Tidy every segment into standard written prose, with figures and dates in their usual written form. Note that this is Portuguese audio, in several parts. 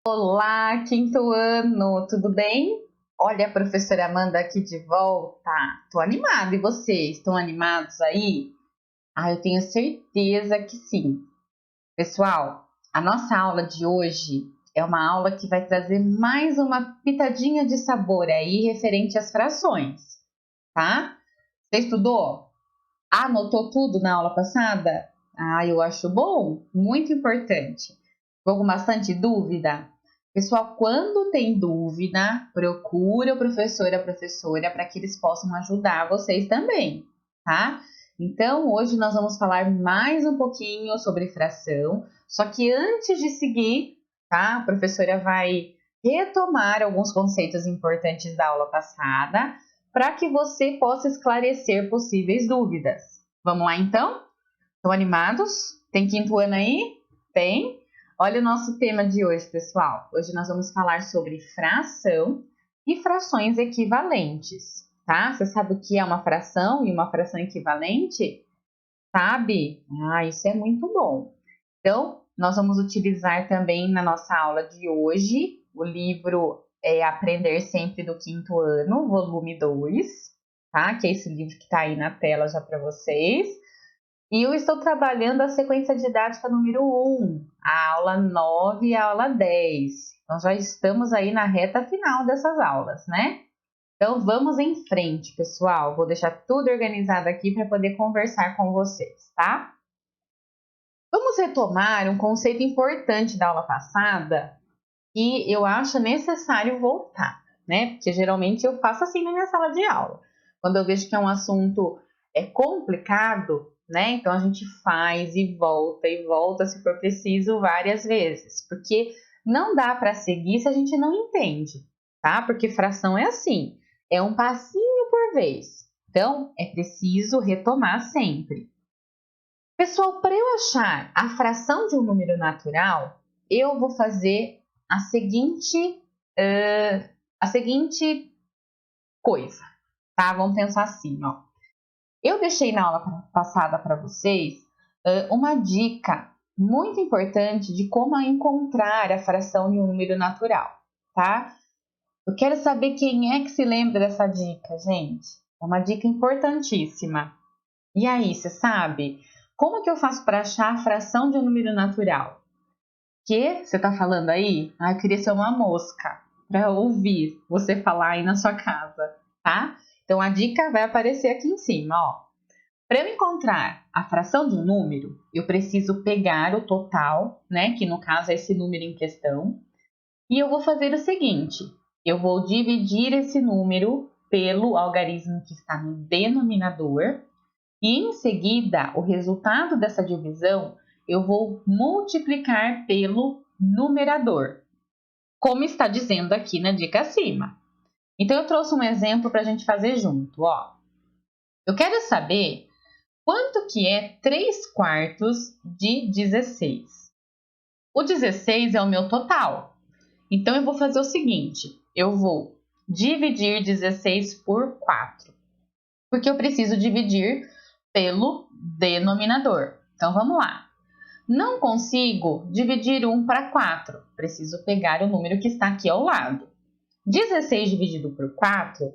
Olá, quinto ano, tudo bem? Olha a professora Amanda aqui de volta. Tô animada, e vocês? Estão animados aí? Eu tenho certeza que sim. Pessoal, a nossa aula de hoje é uma aula que vai trazer mais uma pitadinha de sabor aí referente às frações, tá? Você estudou? Anotou tudo na aula passada? Eu acho bom, muito importante. Ficou com bastante dúvida? Pessoal, quando tem dúvida, procure o professor e a professora para que eles possam ajudar vocês também, tá? Então, hoje nós vamos falar mais um pouquinho sobre fração, só que antes de seguir, tá? A professora vai retomar alguns conceitos importantes da aula passada para que você possa esclarecer possíveis dúvidas. Vamos lá, então? Estão animados? Tem quinto ano aí? Tem? Olha o nosso tema de hoje, pessoal. Hoje nós vamos falar sobre fração e frações equivalentes, tá? Você sabe o que é uma fração e uma fração equivalente? Sabe? Isso é muito bom. Então, nós vamos utilizar também na nossa aula de hoje o livro Aprender Sempre do Quinto Ano, volume 2, tá? Que é esse livro que está aí na tela já para vocês. E eu estou trabalhando a sequência didática número 1, a aula 9 e a aula 10. Então, já estamos aí na reta final dessas aulas, né? Então, vamos em frente, pessoal. Vou deixar tudo organizado aqui para poder conversar com vocês, tá? Vamos retomar um conceito importante da aula passada que eu acho necessário voltar, né? Porque geralmente eu faço assim na minha sala de aula. Quando eu vejo que é um assunto complicado, né? Então a gente faz e volta, se for preciso, várias vezes, porque não dá para seguir se a gente não entende, tá? Porque fração é assim, é um passinho por vez. Então é preciso retomar sempre. Pessoal, para eu achar a fração de um número natural, eu vou fazer a seguinte coisa, tá? Vamos pensar assim, ó. Eu deixei na aula passada para vocês uma dica muito importante de como encontrar a fração de um número natural, tá? Eu quero saber quem é que se lembra dessa dica, gente. É uma dica importantíssima. E aí, você sabe? Como que eu faço para achar a fração de um número natural? Que você está falando aí? Eu queria ser uma mosca para ouvir você falar aí na sua casa, tá? Então, a dica vai aparecer aqui em cima, ó. Para eu encontrar a fração de um número, eu preciso pegar o total, né? Que no caso é esse número em questão. E eu vou fazer o seguinte, eu vou dividir esse número pelo algarismo que está no denominador e em seguida, o resultado dessa divisão eu vou multiplicar pelo numerador, como está dizendo aqui na dica acima. Então, eu trouxe um exemplo para a gente fazer junto. Ó. Eu quero saber quanto que é 3 quartos de 16. O 16 é o meu total. Então, eu vou fazer o seguinte, eu vou dividir 16 por 4, porque eu preciso dividir pelo denominador. Então, vamos lá. Não consigo dividir 1 para 4. Preciso pegar o número que está aqui ao lado. 16 dividido por 4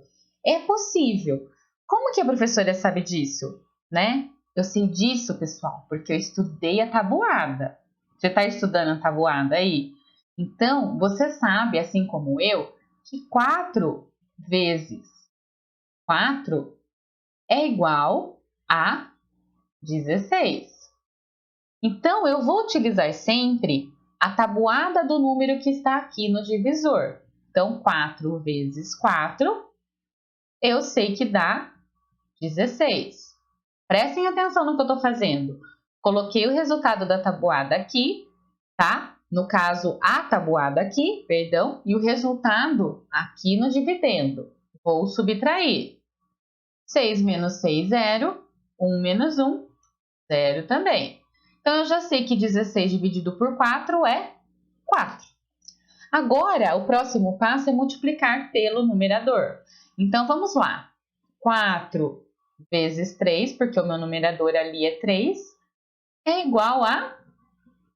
é possível. Como que a professora sabe disso? Né? Eu sei disso, pessoal, porque eu estudei a tabuada. Você está estudando a tabuada aí? Então, você sabe, assim como eu, que 4 vezes 4 é igual a 16. Então, eu vou utilizar sempre a tabuada do número que está aqui no divisor. Então, 4 vezes 4, eu sei que dá 16. Prestem atenção no que eu estou fazendo. Coloquei o resultado da tabuada aqui, tá? No caso, a tabuada aqui, perdão, e o resultado aqui no dividendo. Vou subtrair. 6 menos 6, 0. 1 menos 1, 0 também. Então, eu já sei que 16 dividido por 4 é 4. Agora, o próximo passo é multiplicar pelo numerador. Então, vamos lá. 4 vezes 3, porque o meu numerador ali é 3, é igual a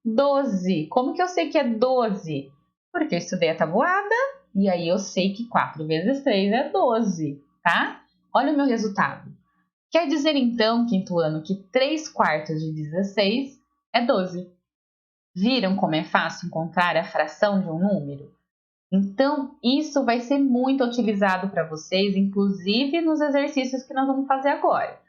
12. Como que eu sei que é 12? Porque eu estudei a tabuada e aí eu sei que 4 vezes 3 é 12, tá? Olha o meu resultado. Quer dizer, então, quinto ano, que 3 quartos de 16 é 12. Viram como é fácil encontrar a fração de um número? Então, isso vai ser muito utilizado para vocês, inclusive nos exercícios que nós vamos fazer agora.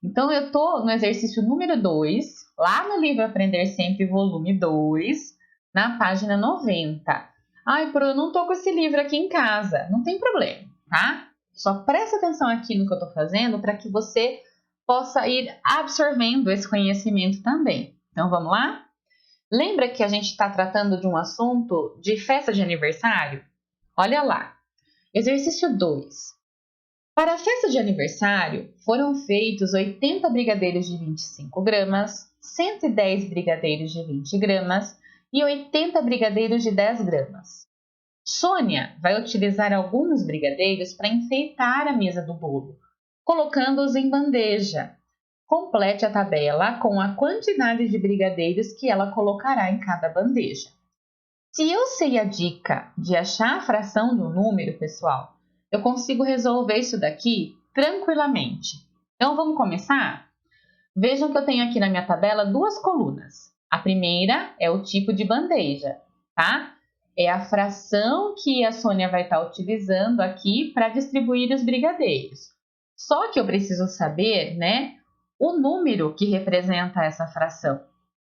Então, eu estou no exercício número 2, lá no livro Aprender Sempre, volume 2, na página 90. Ai, Pro, eu não estou com esse livro aqui em casa. Não tem problema, tá? Só presta atenção aqui no que eu estou fazendo para que você possa ir absorvendo esse conhecimento também. Então, vamos lá? Lembra que a gente está tratando de um assunto de festa de aniversário? Olha lá. Exercício 2. Para a festa de aniversário, foram feitos 80 brigadeiros de 25 gramas, 110 brigadeiros de 20 gramas e 80 brigadeiros de 10 gramas. Sônia vai utilizar alguns brigadeiros para enfeitar a mesa do bolo, colocando-os em bandeja. Complete a tabela com a quantidade de brigadeiros que ela colocará em cada bandeja. Se eu sei a dica de achar a fração de um número, pessoal, eu consigo resolver isso daqui tranquilamente. Então, vamos começar? Vejam que eu tenho aqui na minha tabela duas colunas. A primeira é o tipo de bandeja, tá? É a fração que a Sônia vai estar utilizando aqui para distribuir os brigadeiros. Só que eu preciso saber, né, o número que representa essa fração,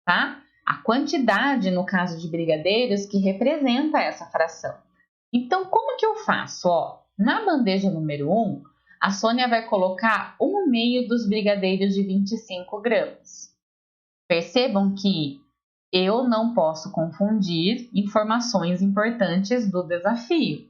tá? A quantidade, no caso de brigadeiros, que representa essa fração. Então, como que eu faço? Ó, na bandeja número 1, a Sônia vai colocar 1/2 dos brigadeiros de 25 gramas. Percebam que eu não posso confundir informações importantes do desafio.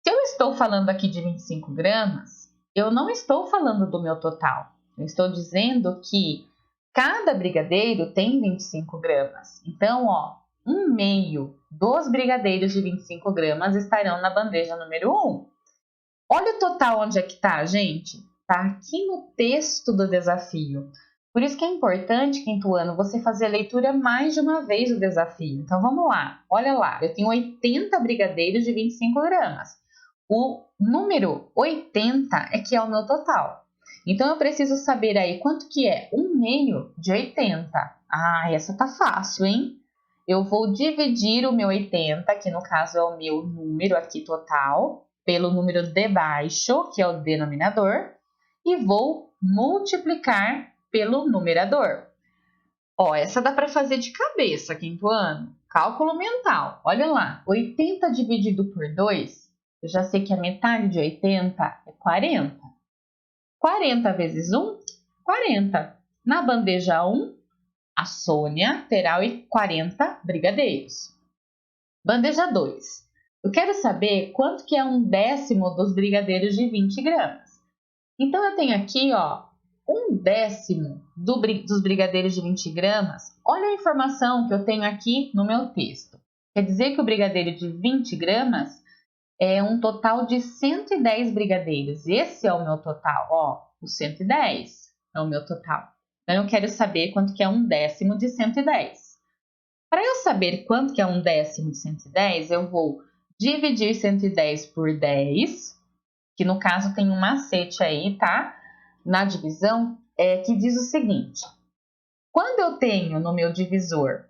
Se eu estou falando aqui de 25 gramas, eu não estou falando do meu total. Eu estou dizendo que cada brigadeiro tem 25 gramas. Então, ó, 1/2 dos brigadeiros de 25 gramas estarão na bandeja número 1. Olha o total onde é que está, gente. Está aqui no texto do desafio. Por isso que é importante, quinto ano, você fazer a leitura mais de uma vez do desafio. Então, vamos lá. Olha lá, eu tenho 80 brigadeiros de 25 gramas. O número 80 é que é o meu total. Então, eu preciso saber aí quanto que é 1/2 de 80. Ah, essa tá fácil, hein? Eu vou dividir o meu 80, que no caso é o meu número aqui total, pelo número de baixo, que é o denominador, e vou multiplicar pelo numerador. Ó, essa dá para fazer de cabeça, quinto ano. Cálculo mental. Olha lá, 80 dividido por 2, eu já sei que a metade de 80 é 40. 40 vezes 1, 40. Na bandeja 1, a Sônia terá 40 brigadeiros. Bandeja 2. Eu quero saber quanto que é 1/10 dos brigadeiros de 20 gramas. Então, eu tenho aqui, ó, 1/10 dos brigadeiros de 20 gramas. Olha a informação que eu tenho aqui no meu texto. Quer dizer que o brigadeiro de 20 gramas é um total de 110 brigadeiros. Esse é o meu total, ó, o 110 é o meu total. Então, eu quero saber quanto que é 1/10 de 110. Para eu saber quanto que é 1/10 de 110, eu vou dividir 110 por 10, que no caso tem um macete aí, tá? Na divisão, que diz o seguinte: quando eu tenho no meu divisor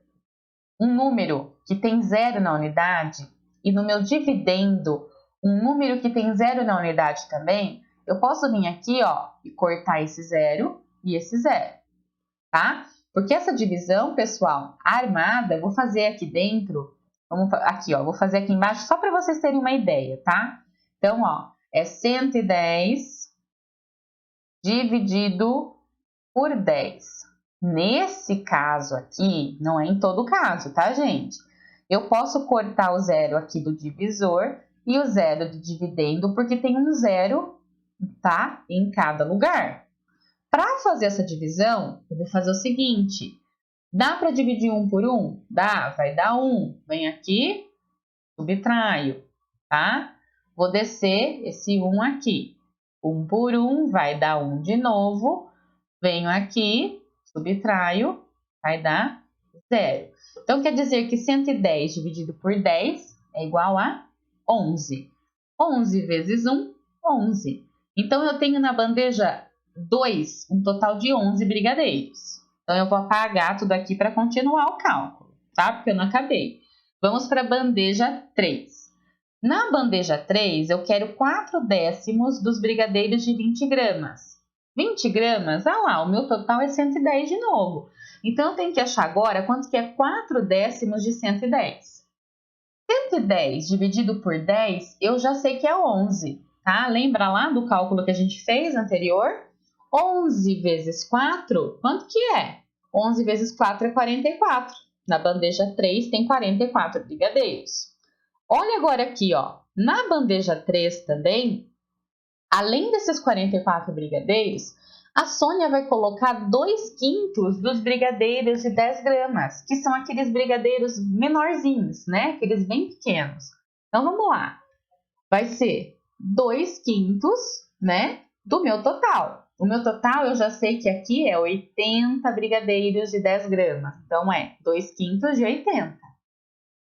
um número que tem 0 na unidade e no meu dividendo um número que tem 0 na unidade também, eu posso vir aqui, ó, e cortar esse 0 e esse 0, tá? Porque essa divisão, pessoal, armada, eu vou fazer aqui dentro, aqui, ó, vou fazer aqui embaixo só para vocês terem uma ideia, tá? Então, ó, é 110 dividido por 10. Nesse caso aqui, não é em todo caso, tá, gente? Eu posso cortar o 0 aqui do divisor e o 0 do dividendo, porque tem um 0, tá, em cada lugar. Para fazer essa divisão, eu vou fazer o seguinte: dá para dividir 1 por 1? Dá, vai dar 1. Vem aqui, subtraio, tá? Vou descer esse 1 aqui. 1 por 1 vai dar 1 de novo. Venho aqui, subtraio, vai dar 0. Então, quer dizer que 110 dividido por 10 é igual a 11. 11 vezes 1, 11. Então, eu tenho na bandeja 2 um total de 11 brigadeiros. Então, eu vou apagar tudo aqui para continuar o cálculo, tá? Porque eu não acabei. Vamos para a bandeja 3. Na bandeja 3, eu quero 4 décimos dos brigadeiros de 20 gramas. 20 gramas, ah lá, o meu total é 110 de novo. Então, eu tenho que achar agora quanto que é 4 décimos de 110. 110 dividido por 10, eu já sei que é 11, tá? Lembra lá do cálculo que a gente fez anterior? 11 vezes 4, quanto que é? 11 vezes 4 é 44. Na bandeja 3 tem 44 brigadeiros. Olha agora aqui, ó. Na bandeja 3 também, além desses 44 brigadeiros, a Sônia vai colocar 2/5 dos brigadeiros de 10 gramas, que são aqueles brigadeiros menorzinhos, né? Aqueles bem pequenos. Então, vamos lá. Vai ser 2/5, né, do meu total. O meu total, eu já sei que aqui é 80 brigadeiros de 10 gramas. Então, é 2/5 de 80.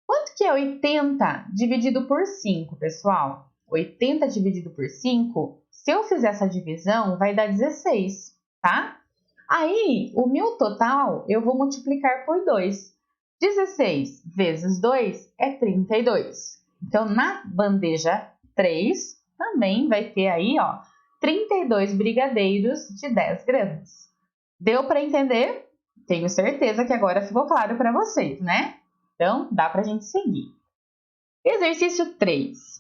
Quanto que é 80 dividido por 5, pessoal? 80 dividido por 5, se eu fizer essa divisão, vai dar 16, tá? Aí, o meu total, eu vou multiplicar por 2. 16 vezes 2 é 32. Então, na bandeja 3, também vai ter aí, ó, 32 brigadeiros de 10 gramas. Deu para entender? Tenho certeza que agora ficou claro para vocês, né? Então, dá para a gente seguir. Exercício 3.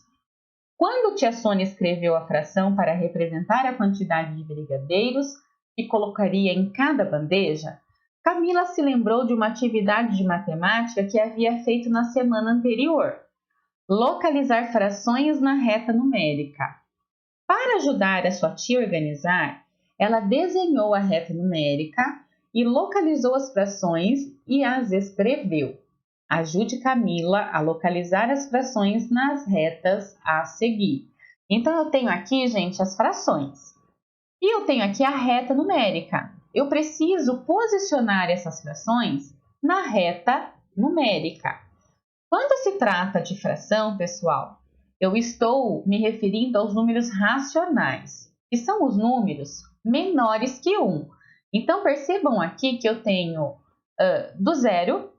Quando tia Sônia escreveu a fração para representar a quantidade de brigadeiros que colocaria em cada bandeja, Camila se lembrou de uma atividade de matemática que havia feito na semana anterior: localizar frações na reta numérica. Para ajudar a sua tia a organizar, ela desenhou a reta numérica e localizou as frações e as escreveu. Ajude Camila a localizar as frações nas retas a seguir. Então, eu tenho aqui, gente, as frações. E eu tenho aqui a reta numérica. Eu preciso posicionar essas frações na reta numérica. Quando se trata de fração, pessoal, eu estou me referindo aos números racionais, que são os números menores que 1. Então, percebam aqui que eu tenho do 0,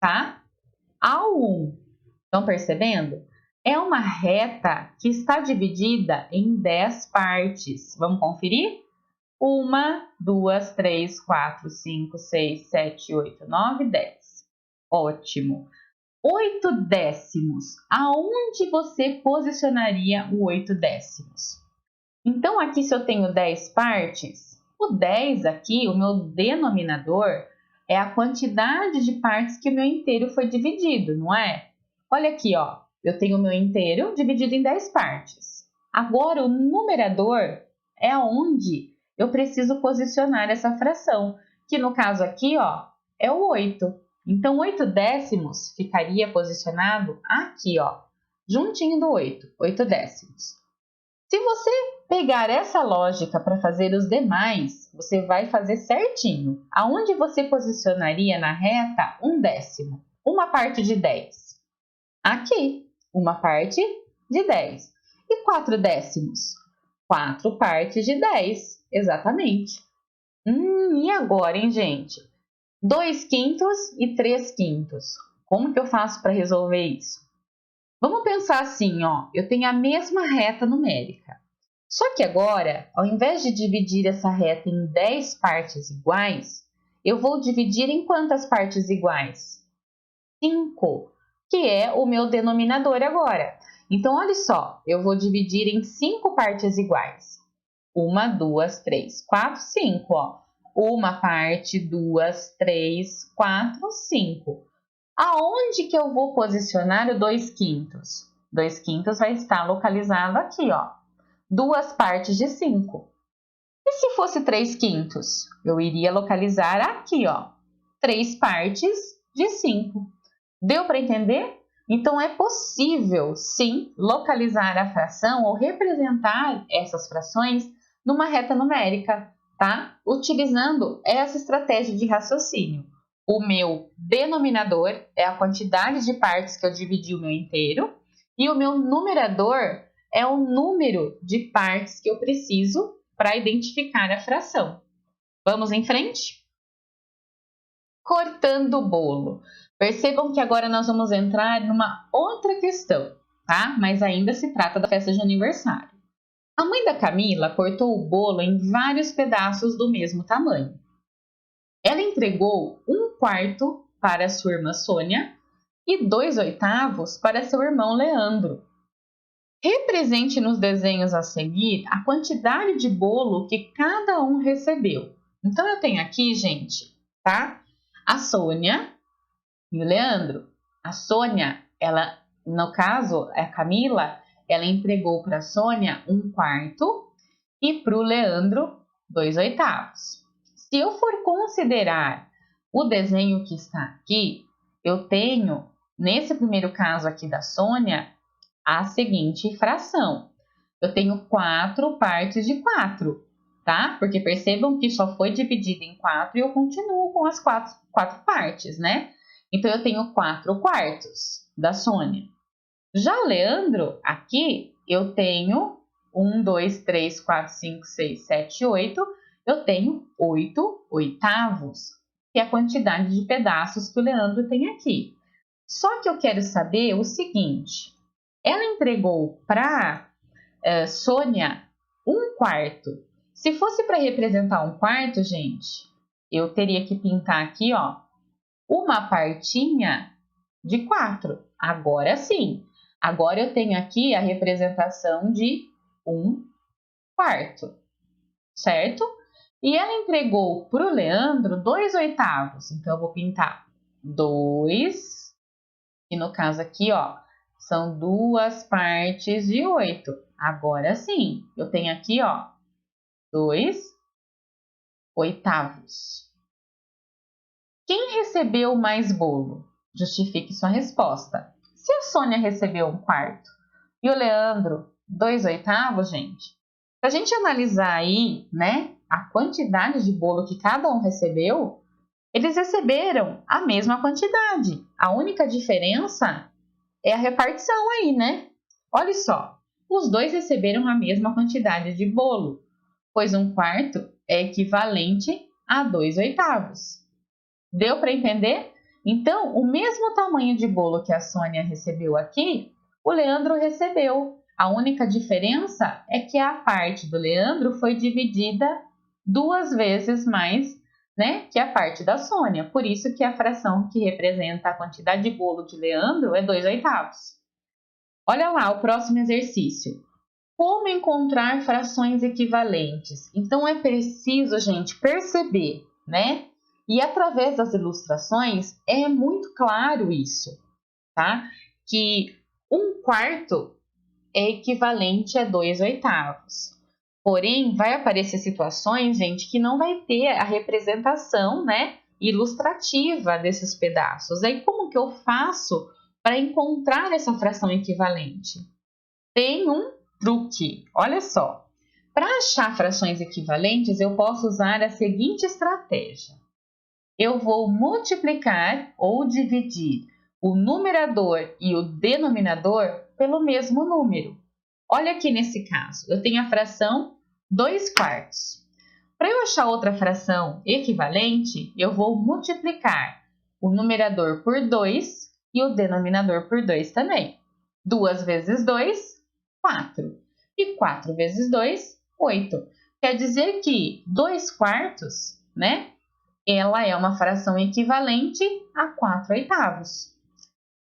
tá, ao 1. Estão percebendo? É uma reta que está dividida em 10 partes. Vamos conferir? 1, 2, 3, 4, 5, 6, 7, 8, 9, 10. Ótimo. 8 décimos. Aonde você posicionaria o 8 décimos? Então, aqui se eu tenho 10 partes, o 10 aqui, o meu denominador, é a quantidade de partes que o meu inteiro foi dividido, não é? Olha aqui, ó, eu tenho o meu inteiro dividido em 10 partes. Agora, o numerador é onde eu preciso posicionar essa fração, que no caso aqui, ó, é o 8. Então, 8 décimos ficaria posicionado aqui, ó, juntinho do 8, 8 décimos. Se você pegar essa lógica para fazer os demais, você vai fazer certinho. Aonde você posicionaria na reta 1 décimo? Uma parte de 10. Aqui, uma parte de 10. E 4 décimos? 4 partes de 10, exatamente. E agora, hein, gente? 2/5 e 3/5. Como que eu faço para resolver isso? Vamos pensar assim, ó, eu tenho a mesma reta numérica. Só que agora, ao invés de dividir essa reta em 10 partes iguais, eu vou dividir em quantas partes iguais? 5, que é o meu denominador agora. Então, olha só, eu vou dividir em 5 partes iguais. 1, 2, 3, 4, 5, ó. Uma parte, 2, 3, 4, 5. Aonde que eu vou posicionar o 2/5? 2/5 vai estar localizado aqui, ó. 2 partes de 5. E se fosse 3/5? Eu iria localizar aqui, ó. 3 partes de 5. Deu para entender? Então, é possível, sim, localizar a fração ou representar essas frações numa reta numérica, tá? Utilizando essa estratégia de raciocínio. o meu denominador é a quantidade de partes que eu dividi o meu inteiro, e o meu numerador é o número de partes que eu preciso para identificar a fração. Vamos em frente? Cortando o bolo. Percebam que agora nós vamos entrar numa outra questão, tá? Mas ainda se trata da festa de aniversário. A mãe da Camila cortou o bolo em vários pedaços do mesmo tamanho. Ela entregou 1/4 para sua irmã Sônia e 2/8 para seu irmão Leandro. Represente nos desenhos a seguir a quantidade de bolo que cada um recebeu. Então, eu tenho aqui, gente, tá? A Sônia e o Leandro. A Sônia, ela, no caso, a Camila, ela entregou para a Sônia 1/4 e para o Leandro 2/8. Se eu for considerar o desenho que está aqui, eu tenho, nesse primeiro caso aqui da Sônia, a seguinte fração. Eu tenho 4 partes de 4, tá? Porque percebam que só foi dividido em 4 e eu continuo com as quatro partes, né? Então, eu tenho 4/4 da Sônia. Já o Leandro, aqui, eu tenho 1, 2, 3, 4, 5, 6, 7, 8. Eu tenho 8/8, que é a quantidade de pedaços que o Leandro tem aqui. Só que eu quero saber o seguinte. Ela entregou para Sônia 1/4. Se fosse para representar 1/4, gente, eu teria que pintar aqui, ó, uma partinha de 4. Agora sim. Agora eu tenho aqui a representação de 1/4, certo? E ela entregou para o Leandro 2/8. Então, eu vou pintar 2. E no caso aqui, ó, são 2 partes de 8. Agora sim, eu tenho aqui, ó, 2/8. Quem recebeu mais bolo? Justifique sua resposta. Se a Sônia recebeu 1/4 e o Leandro 2/8, gente, para a gente analisar aí, né, a quantidade de bolo que cada um recebeu, eles receberam a mesma quantidade. A única diferença é a repartição aí, né? Olha só, os dois receberam a mesma quantidade de bolo, pois 1/4 é equivalente a 2/8. Deu para entender? Então, o mesmo tamanho de bolo que a Sônia recebeu aqui, o Leandro recebeu. A única diferença é que a parte do Leandro foi dividida 2 vezes mais, né, que a parte da Sônia. Por isso que a fração que representa a quantidade de bolo de Leandro é 2/8. Olha lá o próximo exercício. Como encontrar frações equivalentes? Então, é preciso, gente, perceber, né? E através das ilustrações é muito claro isso, tá? Que 1/4 é equivalente a 2/8. Porém, vai aparecer situações, gente, que não vai ter a representação, né, ilustrativa desses pedaços. Aí, como que eu faço para encontrar essa fração equivalente? Tem um truque, olha só. Para achar frações equivalentes, eu posso usar a seguinte estratégia. Eu vou multiplicar ou dividir o numerador e o denominador pelo mesmo número. Olha aqui nesse caso, eu tenho a fração 2/4. Para eu achar outra fração equivalente, eu vou multiplicar o numerador por 2 e o denominador por 2 também. 2 vezes 2, 4. E 4 vezes 2, 8. Quer dizer que 2/4, né? Ela é uma fração equivalente a 4/8.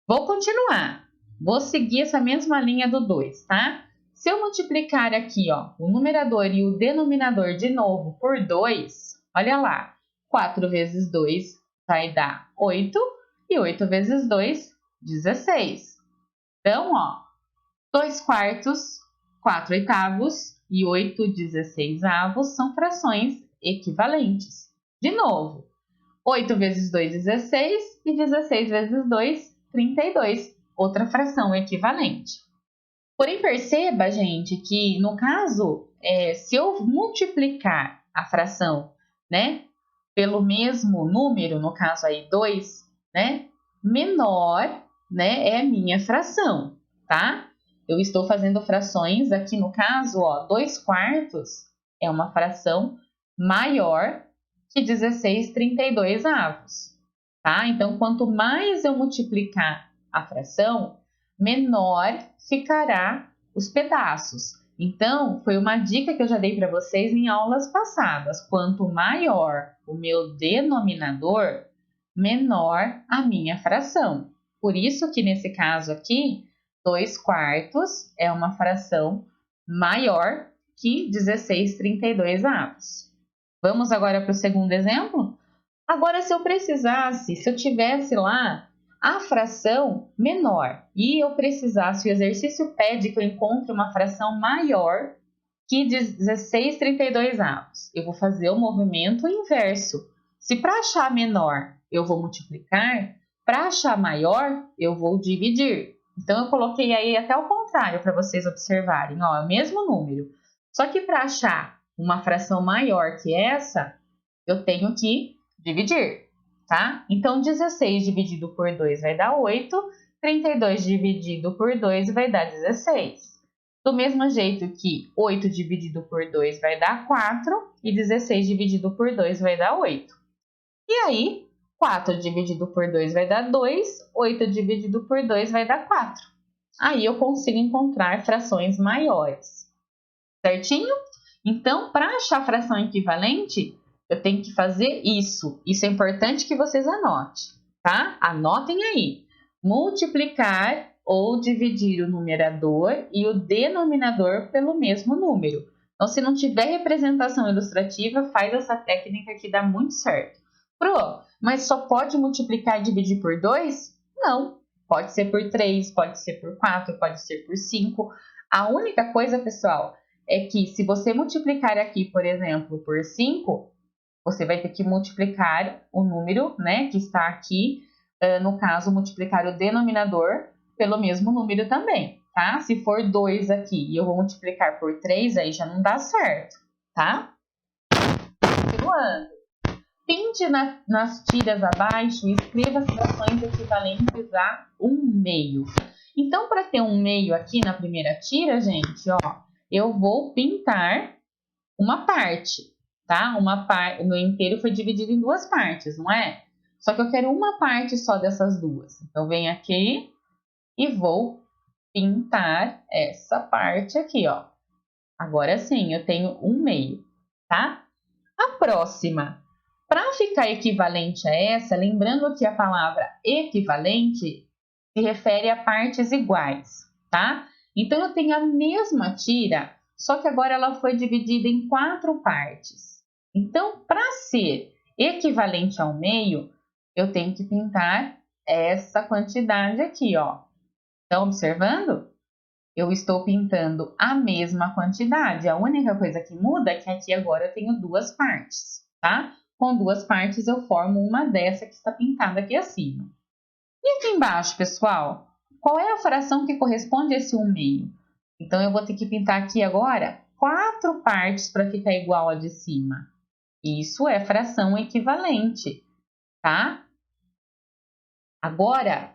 Vou continuar. Vou seguir essa mesma linha do 2, tá? Se eu multiplicar aqui, ó, o numerador e o denominador de novo por 2, olha lá, 4 vezes 2 vai dar 8 e 8 vezes 2, 16. Então, ó, 2/4, 4/8 e 8/16 são frações equivalentes. De novo, 8 vezes 2, 16 e 16 vezes 2, 32. Outra fração equivalente. Porém, perceba, gente, que no caso, se eu multiplicar a fração, né, pelo mesmo número, no caso aí 2, né? Menor, né, é a minha fração, tá? Eu estou fazendo frações aqui no caso, ó, 2 quartos é uma fração maior que 16/32, tá? Então, quanto mais eu multiplicar a fração, menor ficará os pedaços. Então, foi uma dica que eu já dei para vocês em aulas passadas. Quanto maior o meu denominador, menor a minha fração. Por isso que nesse caso aqui, 2 quartos é uma fração maior que 16/32. Vamos agora para o segundo exemplo? Agora, se eu precisasse, se eu tivesse lá a fração menor e eu precisasse, o exercício pede que eu encontre uma fração maior que 16/32, eu vou fazer o movimento inverso. Se para achar menor eu vou multiplicar, para achar maior eu vou dividir. Então, eu coloquei aí até o contrário para vocês observarem. Ó, é o mesmo número. Só que para achar uma fração maior que essa, eu tenho que dividir, tá? Então, 16 dividido por 2 vai dar 8, 32 dividido por 2 vai dar 16. Do mesmo jeito que 8 dividido por 2 vai dar 4 e 16 dividido por 2 vai dar 8. E aí, 4 dividido por 2 vai dar 2, 8 dividido por 2 vai dar 4. Aí eu consigo encontrar frações maiores, certinho? Então, para achar fração equivalente, eu tenho que fazer isso. Isso é importante que vocês anotem, tá? Anotem aí. Multiplicar ou dividir o numerador e o denominador pelo mesmo número. Então, se não tiver representação ilustrativa, faz essa técnica que dá muito certo. Pro, mas só pode multiplicar e dividir por 2? Não. Pode ser por 3, pode ser por 4, pode ser por 5. A única coisa, pessoal, é que se você multiplicar aqui, por exemplo, por 5, você vai ter que multiplicar o número, né, que está aqui, no caso, multiplicar o denominador pelo mesmo número também, tá? Se for 2 aqui e eu vou multiplicar por 3, aí já não dá certo, tá? Continuando. Pinte nas tiras abaixo e escreva as frações equivalentes a 1/2. Então, para ter 1/2 aqui na primeira tira, gente, ó, eu vou pintar uma parte, tá? O meu inteiro foi dividido em 2 partes, não é? Só que eu quero uma parte só dessas duas. Então, venho aqui e vou pintar essa parte aqui, ó. Agora sim, eu tenho 1/2, tá? A próxima, para ficar equivalente a essa, lembrando que a palavra equivalente se refere a partes iguais, tá? Então, eu tenho a mesma tira, só que agora ela foi dividida em 4 partes. Então, para ser equivalente ao meio, eu tenho que pintar essa quantidade aqui, ó. Estão observando? Eu estou pintando a mesma quantidade. A única coisa que muda é que aqui agora eu tenho 2 partes, tá? Com 2 partes eu formo uma dessa que está pintada aqui acima. E aqui embaixo, pessoal, qual é a fração que corresponde a esse 1/2? Então, eu vou ter que pintar aqui agora 4 partes para ficar igual a de cima. Isso é fração equivalente, tá? Agora,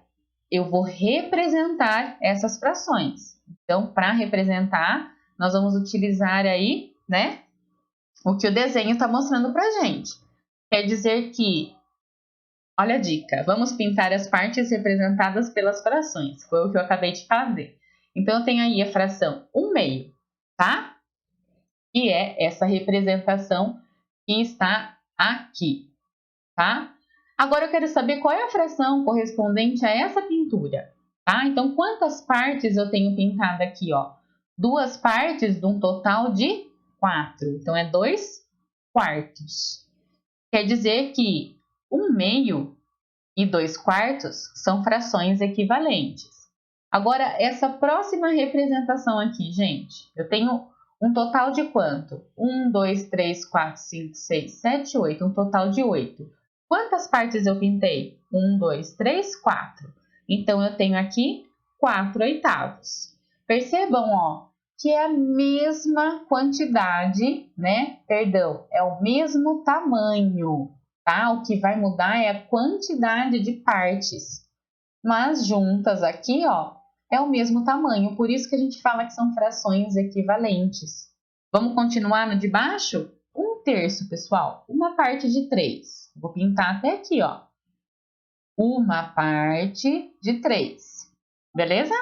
eu vou representar essas frações. Então, para representar, nós vamos utilizar aí, né, o que o desenho está mostrando para a gente. Quer dizer que, olha a dica, vamos pintar as partes representadas pelas frações. Foi o que eu acabei de fazer. Então, eu tenho aí a fração 1/2, tá? Que é essa representação que está aqui, tá? Agora eu quero saber qual é a fração correspondente a essa pintura, tá? Então, quantas partes eu tenho pintado aqui, ó? 2 partes de um total de 4. Então, é 2 quartos. Quer dizer que 1/2 e 2 quartos são frações equivalentes. Agora, essa próxima representação aqui, gente, eu tenho um total de quanto? 1, 2, 3, 4, 5, 6, 7, 8. Um total de 8. Quantas partes eu pintei? 1, 2, 3, 4. Então, eu tenho aqui 4/8. Percebam, ó, que é a mesma quantidade, né? Perdão, é o mesmo tamanho. tá? O que vai mudar é a quantidade de partes. Mas juntas aqui, ó, é o mesmo tamanho, por isso que a gente fala que são frações equivalentes. Vamos continuar no de baixo? 1/3, pessoal, uma parte de 3. Vou pintar até aqui, ó. Uma parte de 3, beleza?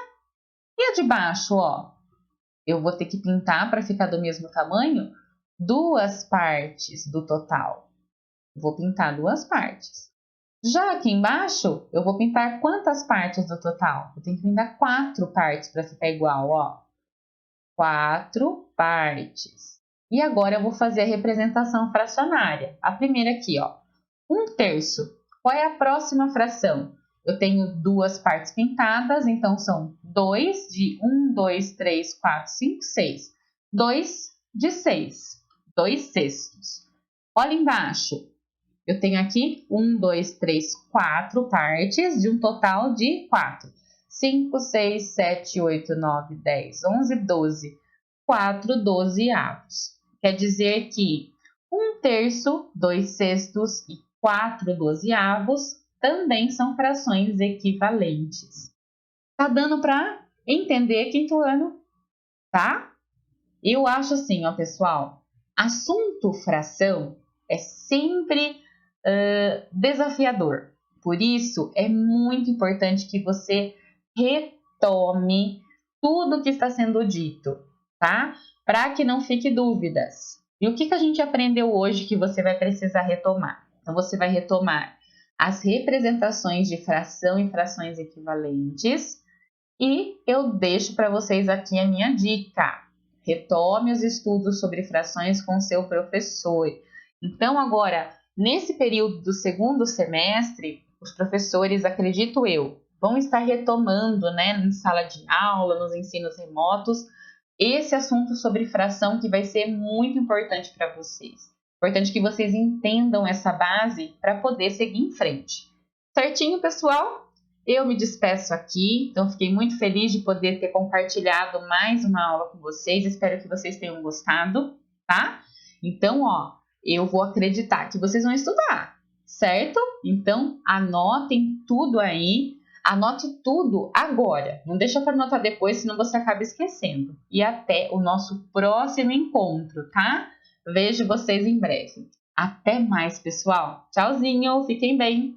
E a de baixo, ó, eu vou ter que pintar para ficar do mesmo tamanho 2 partes do total. Vou pintar 2 partes. Já aqui embaixo, eu vou pintar quantas partes do total? Eu tenho que pintar 4 partes para ficar igual, ó. 4 partes. E agora eu vou fazer a representação fracionária. A primeira aqui, ó. 1/3. Qual é a próxima fração? Eu tenho 2 partes pintadas, então são 2 de 1, 2, 3, 4, 5, 6. 2 de 6. 2/6. Olha embaixo. Eu tenho aqui 1, 2, 3, 4 partes de um total de 4. 5, 6, 7, 8, 9, 10, 11, 12. 4 dozeavos. Quer dizer que 1/3, 2/6 e 4 dozeavos também são frações equivalentes. Tá dando para entender, quinto ano? Tá? Eu acho assim, ó, pessoal. Assunto fração é sempre desafiador. Por isso, é muito importante que você retome tudo que está sendo dito, tá? Para que não fique dúvidas. E o que a gente aprendeu hoje que você vai precisar retomar? Então, você vai retomar as representações de fração e frações equivalentes. E eu deixo para vocês aqui a minha dica. Retome os estudos sobre frações com seu professor. Então, agora, nesse período do segundo semestre, os professores, acredito eu, vão estar retomando, né, em sala de aula, nos ensinos remotos, esse assunto sobre fração que vai ser muito importante para vocês. Importante que vocês entendam essa base para poder seguir em frente. Certinho, pessoal? Eu me despeço aqui, então fiquei muito feliz de poder ter compartilhado mais uma aula com vocês. Espero que vocês tenham gostado, tá? Então, ó, eu vou acreditar que vocês vão estudar, certo? Então, anotem tudo aí, anote tudo agora. Não deixa para anotar depois, senão você acaba esquecendo. E até o nosso próximo encontro, tá? Vejo vocês em breve. Até mais, pessoal. Tchauzinho, fiquem bem.